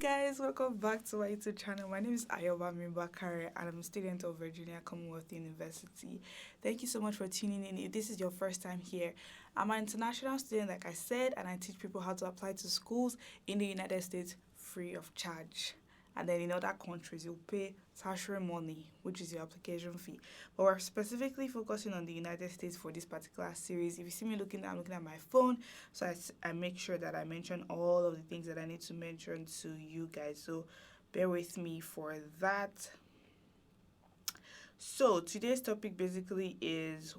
guys, welcome back to my YouTube channel. My name is Ayoba Mimbakare and I'm a student of Virginia Commonwealth University. Thank you so much for tuning in. If this is your first time here, I'm an international student, like I said, and I teach people how to apply to schools in the United States free of charge. And then in other countries, you'll pay tertiary money, which is your application fee. But we're specifically focusing on the United States for this particular series. If you see me I'm looking at my phone, so I make sure that I mention all of the things that I need to mention to you guys. So bear with me for that. So today's topic basically is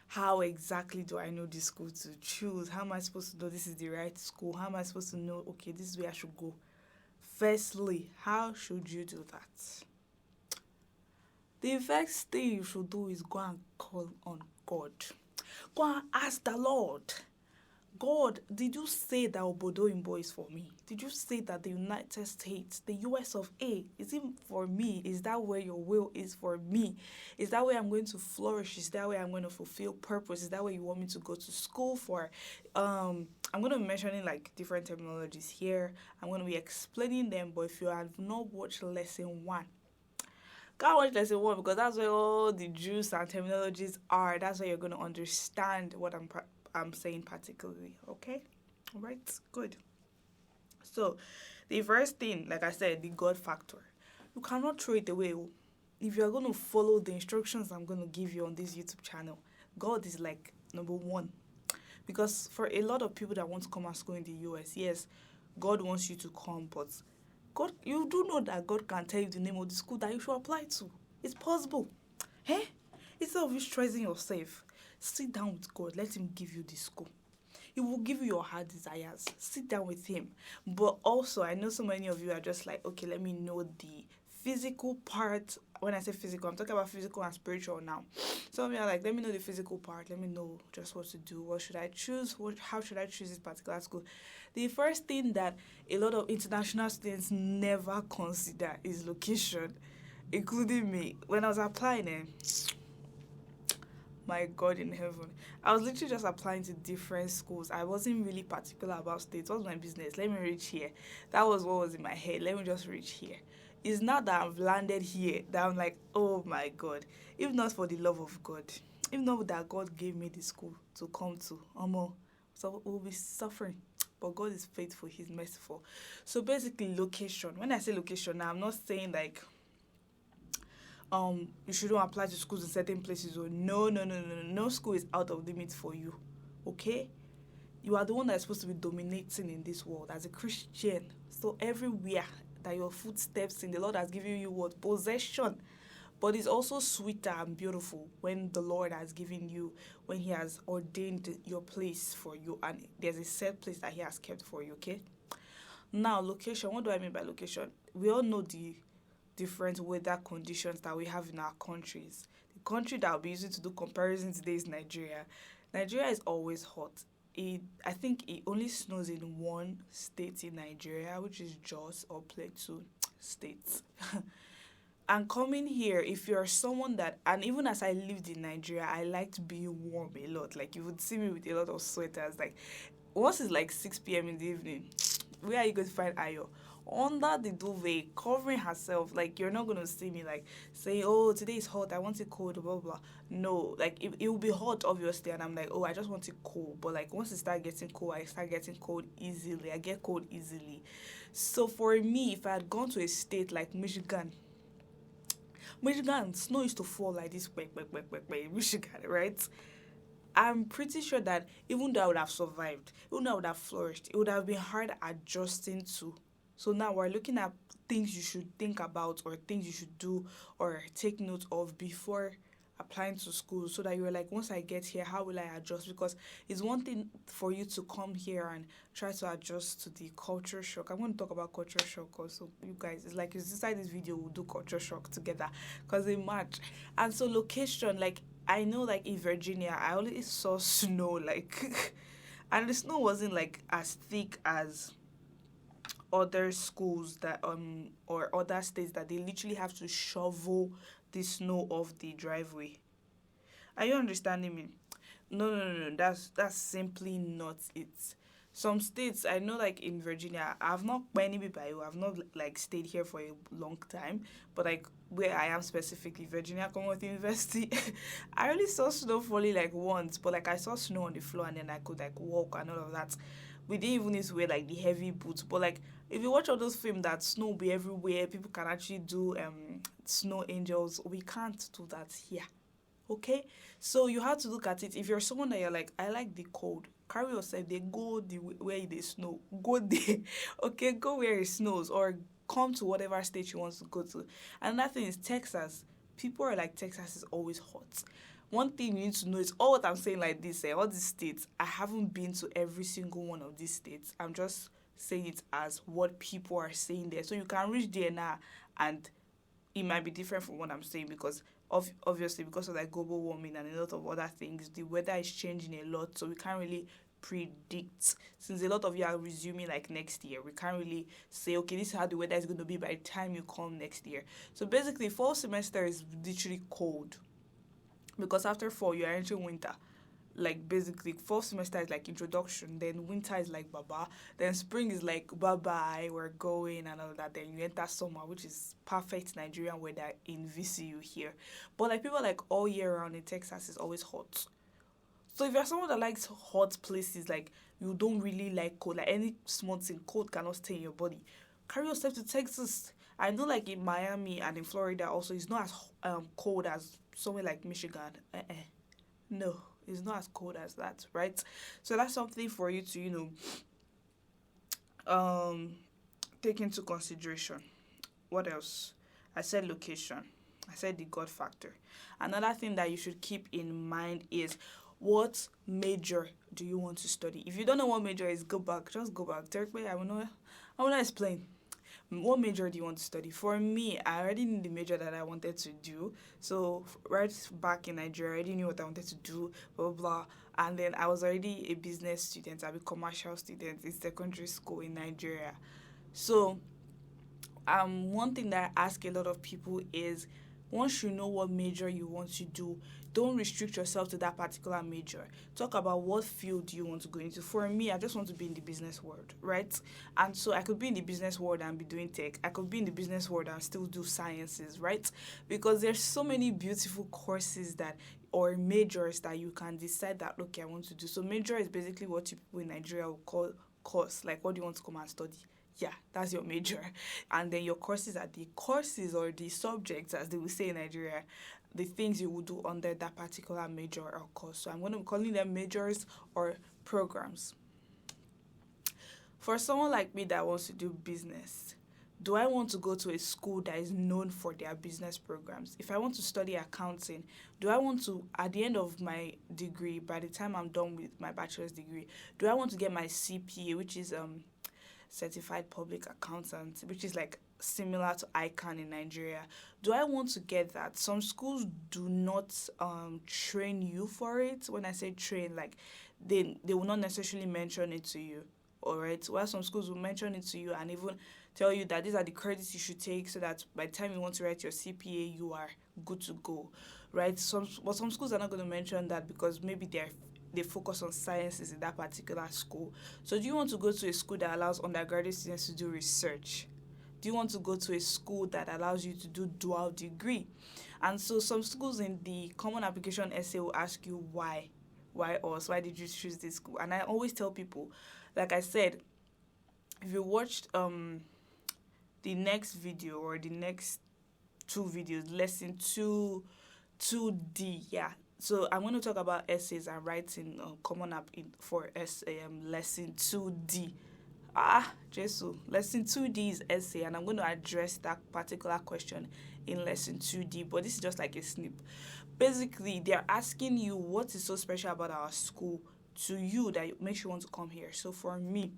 how exactly do I know the school to choose? How am I supposed to know this is the right school? How am I supposed to know, okay, this is where I should go? Firstly, how should you do that? The first thing you should do is go and call on God. Go and ask the Lord. God, did you say that Obodoyinbo is for me? Did you say that the United States, the US of A, is it for me? Is that where your will is for me? Is that where I'm going to flourish? Is that where I'm going to fulfill purpose? Is that where you want me to go to school for? I'm going to be mentioning like different terminologies here. I'm going to be explaining them, but if you have not watched lesson 1, go watch lesson 1 because that's where all the juice and terminologies are. That's where you're going to understand what I'm saying particularly, okay? All right, good. So, the first thing, like I said, the God factor. You cannot throw it away. If you're going to follow the instructions I'm going to give you on this YouTube channel, God is like number 1. Because for a lot of people that want to come and school in the US, yes, God wants you to come, but God, you do know that God can tell you the name of the school that you should apply to. It's possible. Hey? Instead of you stressing yourself, sit down with God. Let him give you the school. He will give you your heart desires. Sit down with him. But also, I know so many of you are just like, okay, let me know the physical part. When I say physical, I'm talking about physical and spiritual now. Some of you are like, let me know the physical part. Let me know just what to do. What should I choose? How should I choose this particular school? The first thing that a lot of international students never consider is location, including me. When I was applying, my God in heaven, I was literally just applying to different schools. I wasn't really particular about states. What's my business? Let me reach here. That was what was in my head. Let me just reach here. It's not that I've landed here that I'm like, oh my God. If not for the love of God, if not that God gave me the school to come to, so we'll be suffering. But God is faithful. He's merciful. So basically, location. When I say location, now I'm not saying like you shouldn't apply to schools in certain places. No school is out of limits for you, okay? You are the one that's supposed to be dominating in this world as a Christian. So everywhere that your footsteps in, the Lord has given you what? Possession. But it's also sweeter and beautiful when the Lord has given you, when he has ordained your place for you, and there's a set place that he has kept for you, okay? Now, location. What do I mean by location? We all know the different weather conditions that we have in our countries. The country that I'll be using to do comparison today is Nigeria. Nigeria is always hot. I think it only snows in one state in Nigeria, which is Jos or Plateau State. And coming here, if you're someone that, and even as I lived in Nigeria, I liked being warm a lot. Like, you would see me with a lot of sweaters. Like, once it's like 6 p.m. in the evening, where are you going to find Ayo? Under the duvet, covering herself. Like, you're not going to see me like say, oh, today is hot, I want it cold, blah blah. No, like it will be hot obviously, and I'm like, oh, I just want it cold. But like once it start getting cold, I start getting cold easily. I get cold easily. So for me, if I had gone to a state like Michigan, snow used to fall like this, Michigan, right? I'm pretty sure that even though I would have survived, even though I would have flourished, it would have been hard adjusting to. So now we're looking at things you should think about or things you should do or take note of before applying to school, so that you're like, once I get here, how will I adjust? Because it's one thing for you to come here and try to adjust to the culture shock. I'm going to talk about culture shock also, you guys. It's like inside this video, we'll do culture shock together because they match. And so location, like, I know like in Virginia, I always saw snow, like, and the snow wasn't like as thick as other schools that or other states that they literally have to shovel the snow off the driveway. Are you understanding me? No. That's simply not it. some states I know, like in Virginia, I've not many people I've not like stayed here for a long time, but like where I am specifically, Virginia Commonwealth University, I only saw snow falling like once, but like I saw snow on the floor and then I could like walk and all of that. We didn't even need to wear like the heavy boots, but like if you watch all those films that snow be everywhere, people can actually do snow angels. We can't do that here. Okay, so you have to look at it. If you're someone that you're like, I like the cold, carry yourself. They go where they snow. Go there. Okay, go where it snows, or come to whatever state you want to go to. Another thing is Texas. People are like, Texas is always hot. One thing you need to know is all what I'm saying like this. All these states, I haven't been to every single one of these states. I'm just saying it as what people are saying there. So you can reach there now, and it might be different from what I'm saying because obviously because of like global warming and a lot of other things, the weather is changing a lot, so we can't really predict. Since a lot of you are resuming like next year, we can't really say, okay, this is how the weather is going to be by the time you come next year. So basically fall semester is literally cold because after fall you are entering winter. Like basically fall semester is like introduction, then winter is like baba, then spring is like bye bye, we're going and all that, then you enter summer, which is perfect Nigerian weather in VCU here. But like people like all year round in Texas is always hot. So if you're someone that likes hot places, like you don't really like cold, like any small thing cold cannot stay in your body, carry yourself to Texas. I know like in Miami and in Florida also it's not as cold as somewhere like Michigan. No, it's not as cold as that, right? So that's something for you to, take into consideration. What else? I said location. I said the God factor. Another thing that you should keep in mind is what major do you want to study? If you don't know what major is, go back. Just go back. Directly, I will not explain. What major do you want to study? For me, I already knew the major that I wanted to do. So right back in Nigeria, I already knew what I wanted to do, blah, blah, blah. And then I was already a business student. I'm a commercial student in secondary school in Nigeria. So one thing that I ask a lot of people is, once you know what major you want to do, don't restrict yourself to that particular major. Talk about what field you want to go into. For me, I just want to be in the business world, right? And so I could be in the business world and be doing tech. I could be in the business world and still do sciences, right? Because there's so many beautiful courses that or majors that you can decide that, okay, I want to do. So major is basically what you people in Nigeria will call course. Like, what do you want to come and study? Yeah, that's your major. And then your courses are the courses or the subjects, as they will say in Nigeria, the things you will do under that particular major or course. So I'm going to be calling them majors or programs. For someone like me that wants to do business, do I want to go to a school that is known for their business programs? If I want to study accounting, do I want to, at the end of my degree, by the time I'm done with my bachelor's degree, do I want to get my CPA, which is certified public accountant, which is like similar to ICANN in Nigeria? Do I want to get that? Some schools do not train you for it. When I say train, like they will not necessarily mention it to you. All right. While some schools will mention it to you and even tell you that these are the credits you should take so that by the time you want to write your CPA, you are good to go, right? Some schools are not going to mention that because maybe they focus on sciences in that particular school. So do you want to go to a school that allows undergraduate students to do research? Do you want to go to a school that allows you to do dual degree? And so some schools in the common application essay will ask you why. Why us? Why did you choose this school? And I always tell people, like I said, if you watched the next video or the next two videos, lesson 2D, yeah. So I'm going to talk about essays and writing common app for lesson 2D. Lesson 2D is essay, and I'm going to address that particular question in lesson 2D, but this is just like a snip. Basically, they're asking you what is so special about our school to you that makes you want to come here. So for me,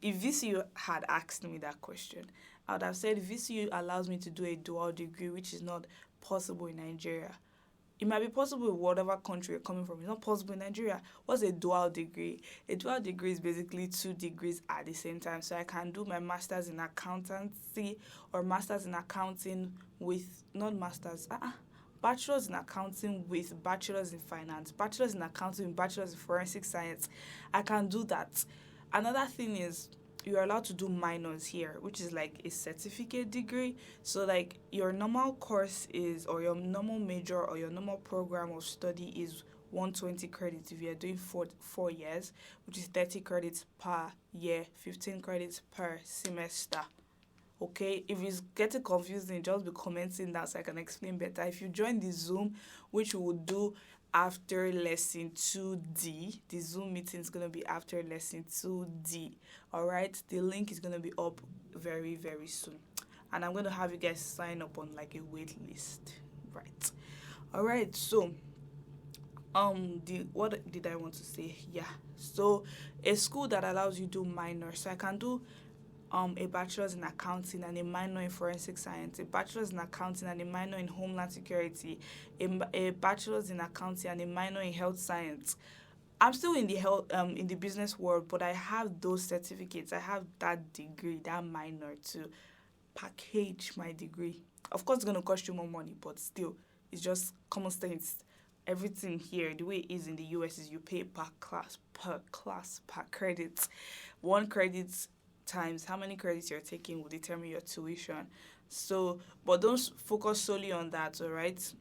if VCU had asked me that question, I would have said VCU allows me to do a dual degree, which is not possible in Nigeria. It might be possible in whatever country you're coming from. It's not possible in Nigeria. What's a dual degree? A dual degree is basically 2 degrees at the same time. So I can do my master's in accountancy or master's in accounting with, not master's, bachelor's in accounting with bachelor's in finance, bachelor's in accounting with bachelor's in forensic science. I can do that. Another thing is you're allowed to do minors here, which is like a certificate degree. So like your normal course is, or your normal major or your normal program of study is 120 credits if you're doing 4 years, which is 30 credits per year, 15 credits per semester. Okay, if it's getting confusing, just be commenting that so I can explain better. If you join the Zoom, which we will do after lesson 2D, the Zoom meeting is going to be after lesson 2D. All right, the link is going to be up very, very soon. And I'm going to have you guys sign up on like a wait list. Right. All right, so the what did I want to say? Yeah. So a school that allows you to do minor. So I can do a bachelor's in accounting and a minor in forensic science, a bachelor's in accounting and a minor in homeland security, a bachelor's in accounting and a minor in health science. I'm still in the health in the business world, but I have those certificates. I have that degree, that minor to package my degree. Of course, it's gonna cost you more money, but still, it's just common sense. Everything here, the way it is in the US, is you pay per credit. One credit times how many credits you're taking will determine your tuition. So, but don't focus solely on that, all right?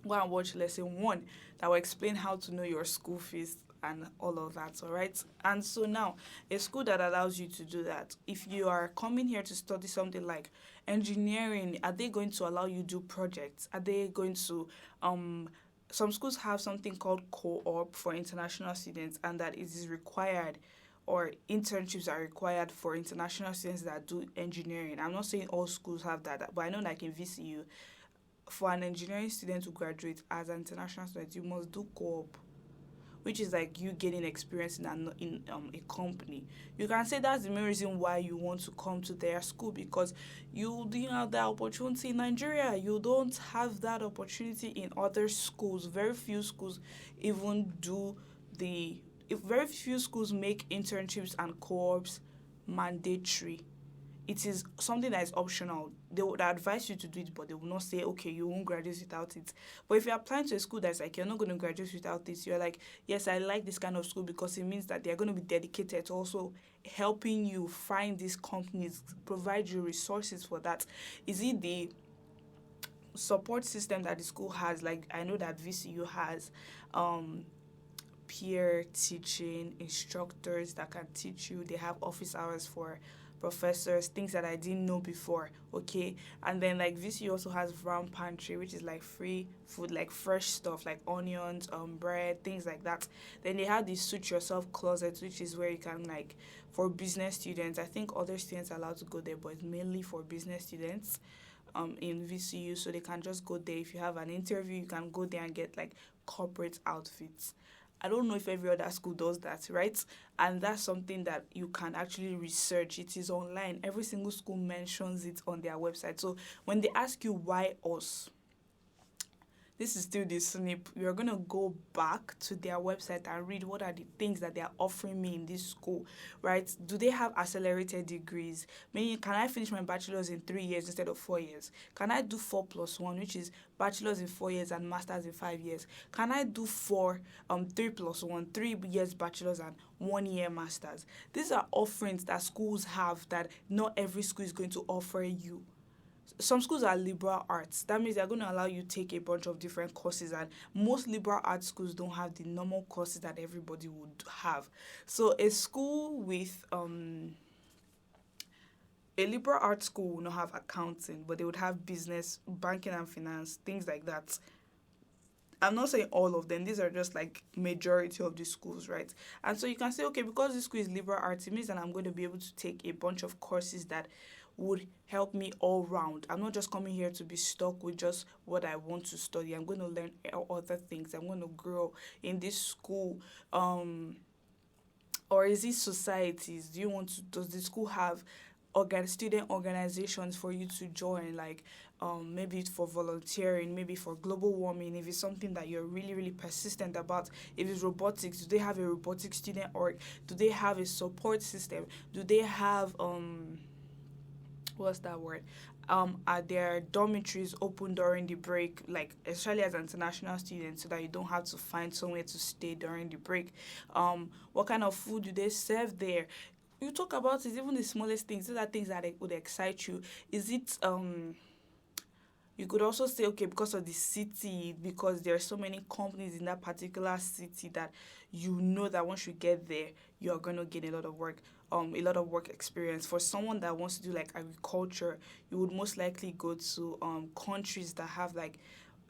Go and watch lesson 1 that will explain how to know your school fees and all of that, all right? And so now, a school that allows you to do that, if you are coming here to study something like engineering, are they going to allow you do projects? Are they going to some schools have something called co-op for international students, and that it is required, or internships are required for international students that do engineering. I'm not saying all schools have that, but I know like in VCU, for an engineering student to graduate as an international student, you must do co-op, which is like you getting experience in a company. You can say that's the main reason why you want to come to their school, because you didn't have that opportunity in Nigeria. You don't have that opportunity in other schools. Very few schools even do the if very few schools make internships and co-ops mandatory. It is something that is optional. They would advise you to do it, but they will not say, okay, you won't graduate without it. But if you're applying to a school that's like, you're not going to graduate without this, you're like, yes, I like this kind of school because it means that they're going to be dedicated to also helping you find these companies, provide you resources for that. Is it the support system that the school has? Like, I know that VCU has peer teaching instructors that can teach you. They have office hours for professors, things that I didn't know before, okay? And then like VCU also has Brown Pantry, which is like free food, like fresh stuff, like onions, bread, things like that. Then they have the Suit Yourself closet, which is where you can like, for business students, I think other students are allowed to go there, but it's mainly for business students in VCU, so they can just go there. If you have an interview, you can go there and get like corporate outfits. I don't know if every other school does that, right? And that's something that you can actually research. It is online. Every single school mentions it on their website. So when they ask you why us, this is still the snip. You're going to go back to their website and read what are the things that they are offering me in this school, right? Do they have accelerated degrees? Meaning, can I finish my bachelor's in 3 years instead of 4 years? Can I do 4+1, which is bachelor's in 4 years and master's in 5 years? Can I do 3+1, 3 years bachelor's and 1 year master's? These are offerings that schools have that not every school is going to offer you. Some schools are liberal arts. That means they're going to allow you to take a bunch of different courses, and most liberal arts schools don't have the normal courses that everybody would have. So a school with a liberal arts school will not have accounting, but they would have business, banking and finance, things like that. I'm not saying all of them. These are just like majority of the schools, right? And so you can say, okay, because this school is liberal arts, it means that I'm going to be able to take a bunch of courses that would help me all round. I'm not just coming here to be stuck with just what I want to study. I'm going to learn other things. I'm going to grow in this school. Or is it societies? Does the school have student organizations for you to join, like maybe for volunteering, maybe for global warming, if it's something that you're really, really persistent about? If it's robotics, do they have a robotics student org? Do they have a support system? Do they have what's that word? Are their dormitories open during the break, like especially as an international student, so that you don't have to find somewhere to stay during the break? What kind of food do they serve there? You talk about it, even the smallest things. These are things that would excite you. Is it you could also say, okay, because of the city, because there are so many companies in that particular city, that you know that once you get there, you're gonna gain a lot of work experience. For someone that wants to do like agriculture, you would most likely go to countries that have like,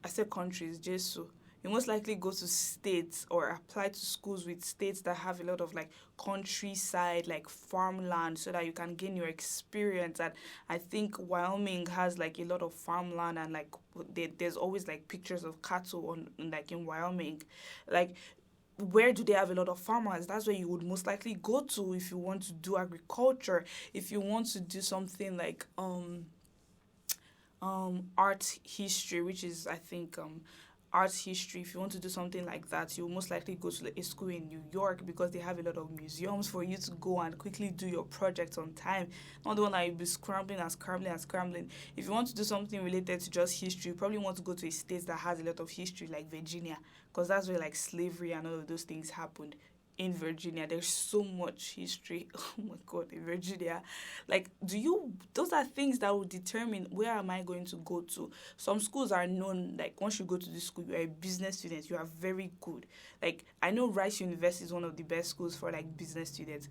I said countries, just so you most likely go to states or apply to schools with states that have a lot of like countryside, like farmland, so that you can gain your experience. And I think Wyoming has like a lot of farmland, and like there's always like pictures of cattle on like in Wyoming. Like, where do they have a lot of farmers? That's where you would most likely go to if you want to do agriculture. If you want to do something like art history, which is, I think, art history. If you want to do something like that, you most likely go to like, a school in New York, because they have a lot of museums for you to go and quickly do your project on time. Not the one that you'll be scrambling and scrambling and scrambling. If you want to do something related to just history, you probably want to go to a state that has a lot of history, like Virginia, because that's where like slavery and all of those things happened. In Virginia, there's so much history. Oh my god, in Virginia. Like, those are things that will determine where am I going to go to. Some schools are known, like once you go to this school, you're a business student, you are very good. Like, I know Rice University is one of the best schools for like business students.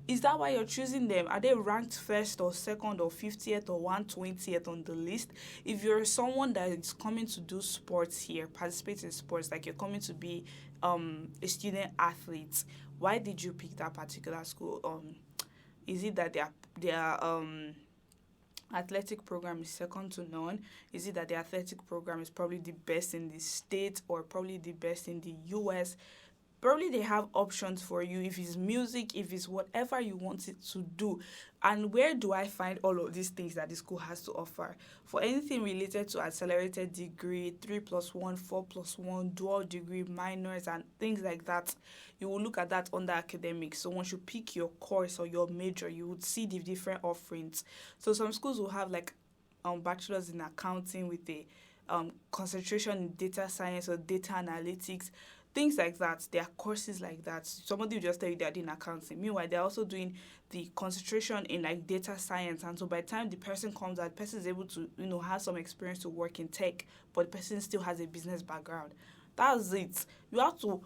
Is that why you're choosing them? Are they ranked first or second or 50th or 120th on the list? If you're someone that is coming to do sports here, participate in sports, like you're coming to be a student athlete, why did you pick that particular school? Is it that their athletic program is second to none? Is it that the athletic program is probably the best in the state or probably the best in the US? Probably they have options for you, if it's music, if it's whatever you want it to do. And where do I find all of these things that the school has to offer? For anything related to accelerated degree, 3+1, 4+1, dual degree, minors, and things like that, you will look at that under academics. So once you pick your course or your major, you would see the different offerings. So some schools will have like bachelor's in accounting with a concentration in data science or data analytics, things like that. There are courses like that. Somebody will just tell you they're doing accounting. Meanwhile, they're also doing the concentration in like data science. And so by the time the person comes out, the person is able to, have some experience to work in tech, but the person still has a business background. That's it. You have to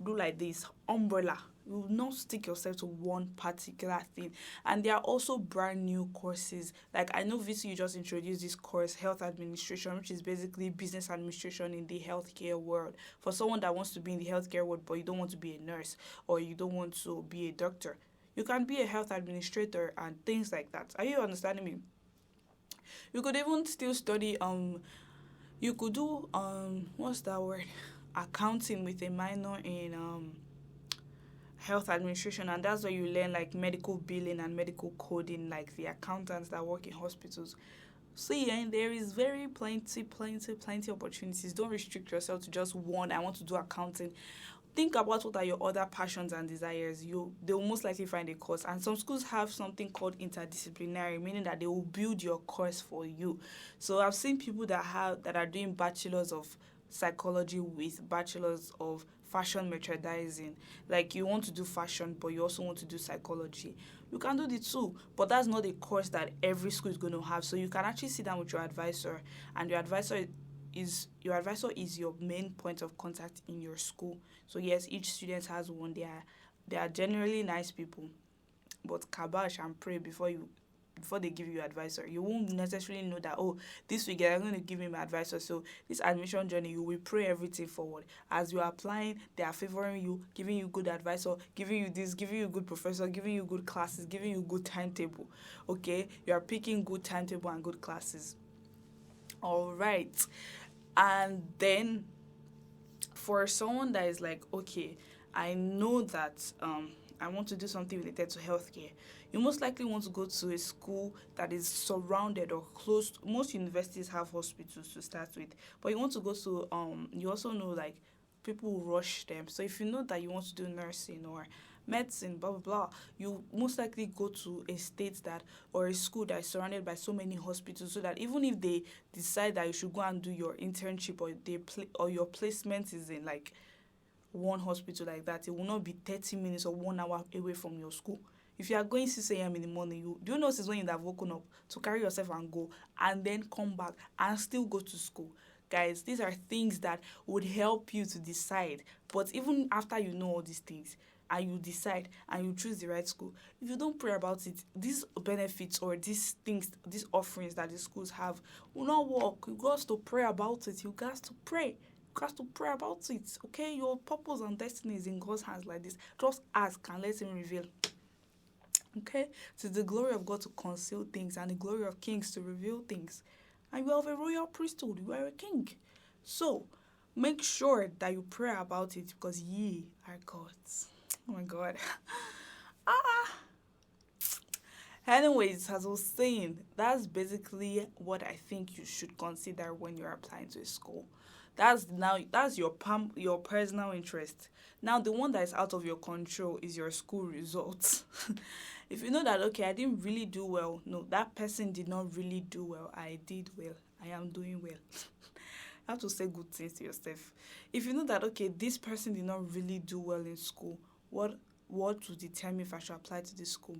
do like this umbrella. You will not stick yourself to one particular thing. And there are also brand new courses. Like, I know VCU just introduced this course, health administration, which is basically business administration in the healthcare world. For someone that wants to be in the healthcare world, but you don't want to be a nurse or you don't want to be a doctor, you can be a health administrator and things like that. Are you understanding me? You could even still study you could do what's that word? Accounting with a minor in health administration, and that's where you learn like medical billing and medical coding, like the accountants that work in hospitals. See, and there is very plenty opportunities. Don't restrict yourself to just one. I want to do accounting. Think about what are your other passions and desires. They will most likely find a course. And some schools have something called interdisciplinary, meaning that they will build your course for you. So I've seen people that are doing bachelors of psychology with bachelors of fashion merchandising. Like, you want to do fashion, but you also want to do psychology. You can do the two, but that's not a course that every school is going to have. So you can actually sit down with your advisor, and your advisor is your main point of contact in your school. So yes, each student has one. They are generally nice people, but kabash and pray before they give you advisor. You won't necessarily know that, oh, this week they're going to give me my advisor. So this admission journey, you will pray everything forward. As you're applying, they are favoring you, giving you good advisor, giving you this, giving you good professor, giving you good classes, giving you good timetable. Okay? You are picking good timetable and good classes. All right. And then for someone that is like, okay, I know that I want to do something related to healthcare, you most likely want to go to a school that is surrounded or close. Most universities have hospitals to start with, but you want to go to you also know like people will rush them. So if you know that you want to do nursing or medicine, blah blah blah. You most likely go to a state that or a school that is surrounded by so many hospitals, so that even if they decide that you should go and do your internship or or your placement is in like one hospital like that, it will not be 30 minutes or 1 hour away from your school. If you are going 6 a.m. in the morning, you do you know since when you have woken up to carry yourself and go and then come back and still go to school. Guys, these are things that would help you to decide. But even after you know all these things and you decide and you choose the right school, if you don't pray about it, these benefits or these things, these offerings that the schools have will not work. You got to pray about it. You got to pray. You got to pray about it. Okay, your purpose and destiny is in God's hands like this. Just ask and let Him reveal. Okay, it is the glory of God to conceal things and the glory of kings to reveal things. And you have a royal priesthood, you are a king. So make sure that you pray about it because ye are gods. Oh my God. Anyways, as I was saying, that's basically what I think you should consider when you're applying to a school. That's your personal interest. Now the one that is out of your control is your school results. If you know that okay, I didn't really do well, no, that person did not really do well, I did well, I am doing well. You have to say good things to yourself. If you know that okay, this person did not really do well in school, what will determine if I should apply to this school?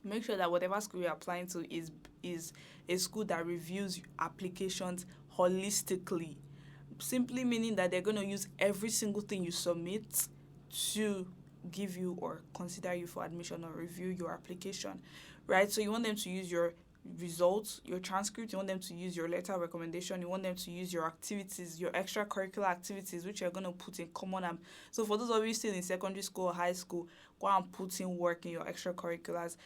Make sure that whatever school you're applying to is a school that reviews applications holistically. Simply meaning that they're going to use every single thing you submit to give you or consider you for admission or review your application, right? So you want them to use your results, your transcript, you want them to use your letter of recommendation, you want them to use your activities, your extracurricular activities, which you're going to put in common. So for those of you still in secondary school or high school, go and put in work in your extracurriculars.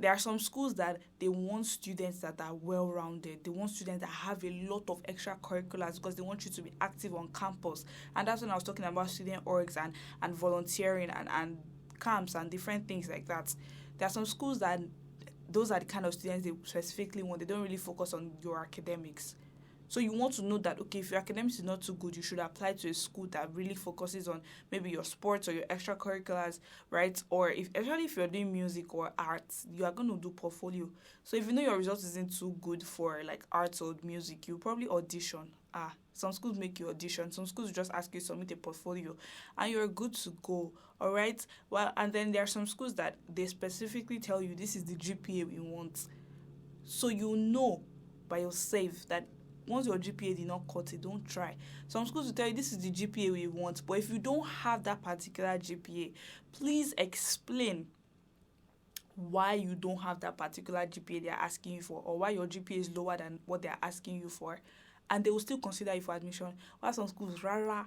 There are some schools that they want students that are well-rounded. They want students that have a lot of extracurriculars because they want you to be active on campus. And that's when I was talking about student orgs and volunteering and camps and different things like that. There are some schools that those are the kind of students they specifically want. They don't really focus on your academics. So you want to know that, okay, if your academics is not too good, you should apply to a school that really focuses on maybe your sports or your extracurriculars, right? Or especially if you're doing music or arts, you are going to do portfolio. So if you know your results isn't too good for like arts or music, you probably audition. Some schools make you audition. Some schools just ask you to submit a portfolio and you're good to go. All right. Well, and then there are some schools that they specifically tell you this is the GPA we want. So you know by yourself that once your GPA did not cut it, don't try. Some schools will tell you this is the GPA we want, but if you don't have that particular GPA, please explain why you don't have that particular GPA they're asking you for, or why your GPA is lower than what they're asking you for, and they will still consider you for admission. While some schools, rara,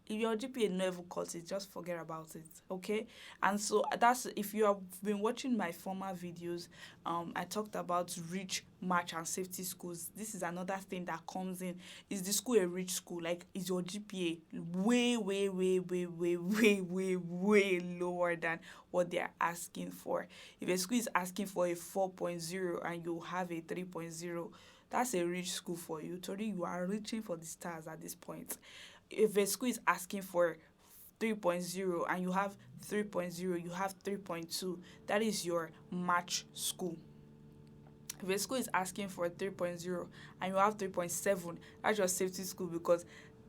if your GPA never cut it, just forget about it, okay? And so that's, if you have been watching my former videos, I talked about rich, match, and safety schools. This is another thing that comes in. Is the school a rich school? Like, is your GPA way, way, way, way, way, way, way, way lower than what they're asking for? If a school is asking for a 4.0 and you have a 3.0, that's a rich school for you. Tori, you are reaching for the stars at this point. If a school is asking for 3.0 and you have 3.0, you have 3.2, that is your match school. If a school is asking for 3.0 and you have 3.7, that's your safety school because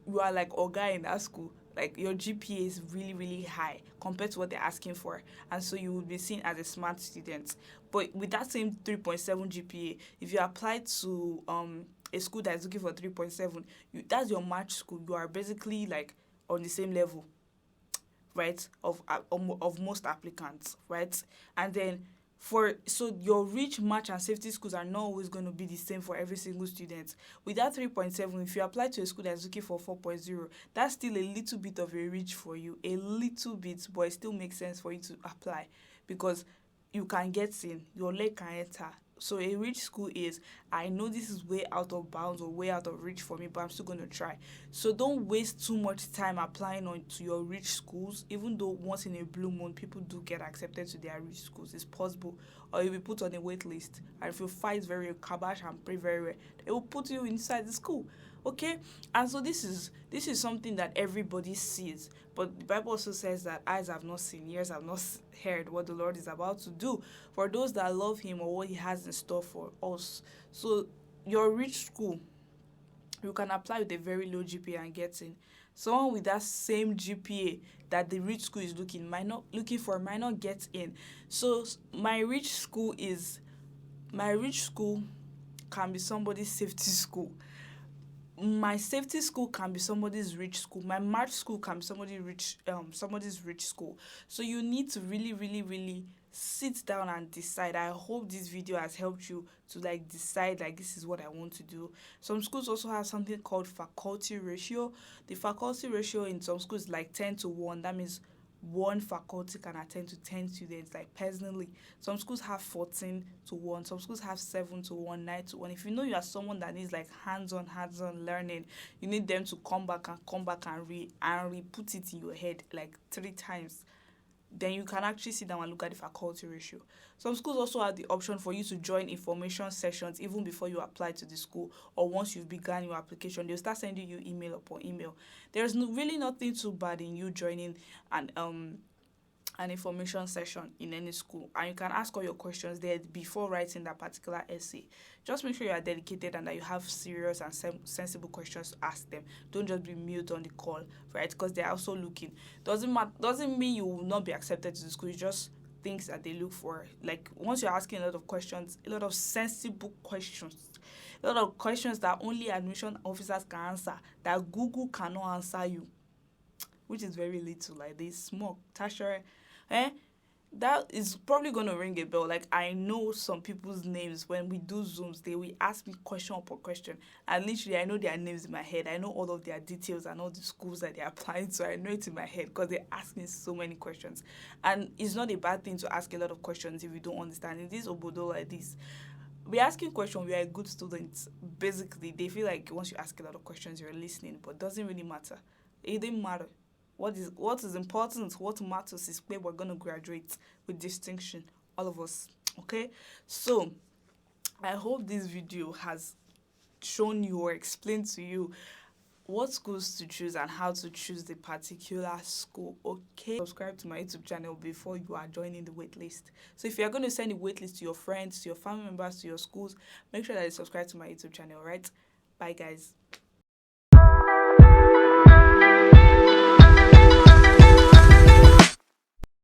you are like Oga in that school. Like your GPA is really, really high compared to what they're asking for. And so you will be seen as a smart student. But with that same 3.7 GPA, if you apply to a school that is looking for 3.7, that's your match school. You are basically like on the same level, right, of most applicants, right? And then so your rich, match, and safety schools are not always going to be the same for every single student. With that 3.7, if you apply to a school that's looking for 4.0, that's still a little bit of a reach for you, a little bit, but it still makes sense for you to apply because you can get in, your leg can enter. So a rich school is, I know this is way out of bounds or way out of reach for me, but I'm still going to try. So don't waste too much time applying on to your rich schools, even though once in a blue moon, people do get accepted to their rich schools. It's possible. Or you'll be put on a wait list. And if you fight very kabash and pray very well, it will put you inside the school. Okay, and so this is something that everybody sees, but the Bible also says that eyes have not seen, ears have not heard what the Lord is about to do for those that love Him, or what He has in store for us. So your rich school, you can apply with a very low GPA and get in. Someone with that same GPA that the rich school is looking for might not get in. So my rich school can be somebody's safety school. My safety school can be somebody's rich school. My math school can be somebody's rich school. So you need to really, really, really sit down and decide. I hope this video has helped you to like decide, like, this is what I want to do. Some schools also have something called faculty ratio. The faculty ratio in some schools is like 10-1. That means one faculty can attend to 10 students, like personally. Some schools have 14-1, some schools have 7-1, 9-1. If you know you are someone that needs like hands-on learning, you need them to come back and re-put it in your head like 3 times, then you can actually sit down and look at the faculty ratio. Some schools also have the option for you to join information sessions even before you apply to the school, or once you've begun your application, they'll start sending you email upon email. There's really nothing too bad in you joining an information session in any school, and you can ask all your questions there before writing that particular essay. Just make sure you are dedicated and that you have serious and sensible questions to ask them. Don't just be mute on the call, right? Because they're also looking. Doesn't mean you will not be accepted to the school. It's just things that they look for. Like, once you're asking a lot of questions, a lot of sensible questions, a lot of questions that only admission officers can answer, that Google cannot answer you, which is very little, like this small tertiary, that is probably going to ring a bell. Like, I know some people's names. When we do Zooms, they will ask me question upon question, and literally I know their names in my head. I know all of their details and all the schools that they're applying to. I know it in my head because they ask me so many questions. And it's not a bad thing to ask a lot of questions if you don't understand. In this obodo like this, we're asking questions, we are a good students. Basically, they feel like once you ask a lot of questions, you're listening, but it doesn't really matter. It didn't matter. What is important, what matters is where we're going to graduate with distinction, all of us. Okay? So, I hope this video has shown you or explained to you what schools to choose and how to choose the particular school. Okay, subscribe to my YouTube channel before you are joining the waitlist. So if you're going to send the waitlist to your friends, to your family members, to your schools, make sure that you subscribe to my YouTube channel, right? Bye, guys.